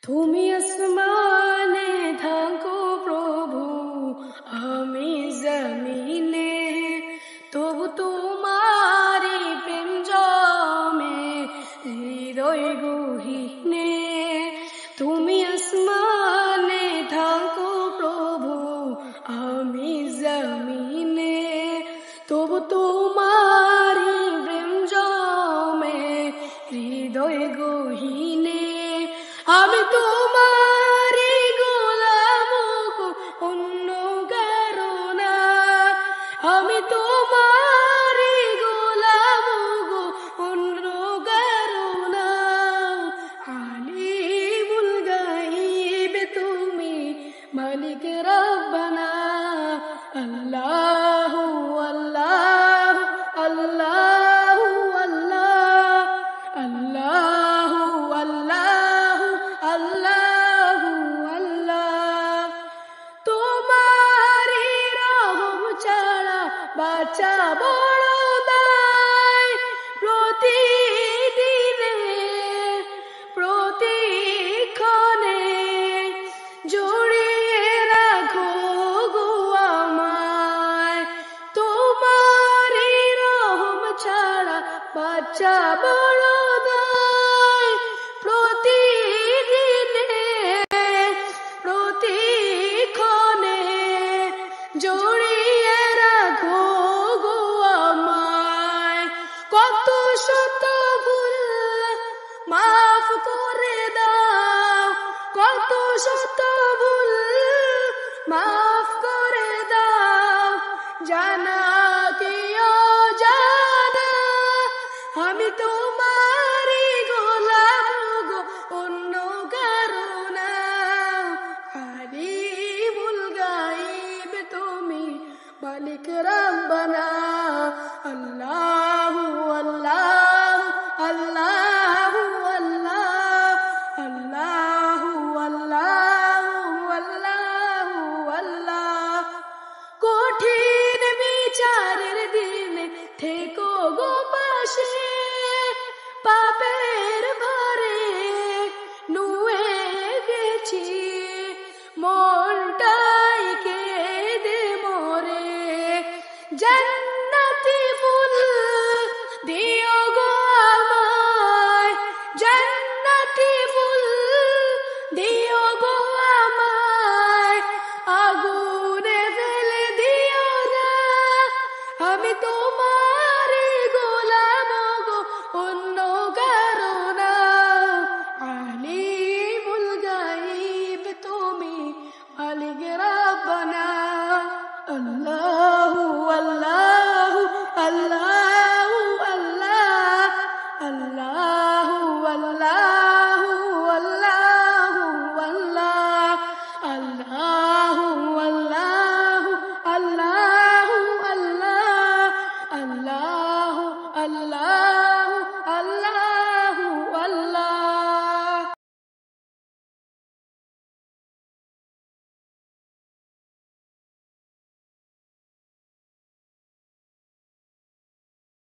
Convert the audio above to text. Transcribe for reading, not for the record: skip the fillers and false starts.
তুমি আসমানে থাকো প্রভু, আমি জমিনে, তবু তোমারি প্রেম জমে হৃদয় গহীনে। তুমি আসমানে থাকো প্রভু, আমি জমিনে, তবু তোমারি প্রেম জমে হৃদয় গহীনে। আমি তোমারি গোলাম গো, অন্য কারো না। আমি তোমারি গোলাম গো, অন্য কারো না। আলিমুল গায়ব তুমি, মালিক রব্বানা। আল্লাহু আল্লাহ আল্লাহু আল্লাহ, আল্লাহু আল্লাহ আল্লাহু আল্লাহ। তোমারি রহম ছাড়া বাঁচা বড় দায়। প্রতিদিনে প্রতিক্ষণে জড়িয়ে রাখো গো আমায়। তোমারি রহম ছাড়া বাঁচা বড় দায়। প্রতিদিনে প্রতিক্ষণে জড়িয়ে রাখো গো আমায়। কত শত ভুল মাফ করে দাও, কত শত ভুল মাফ করে দাও। জানা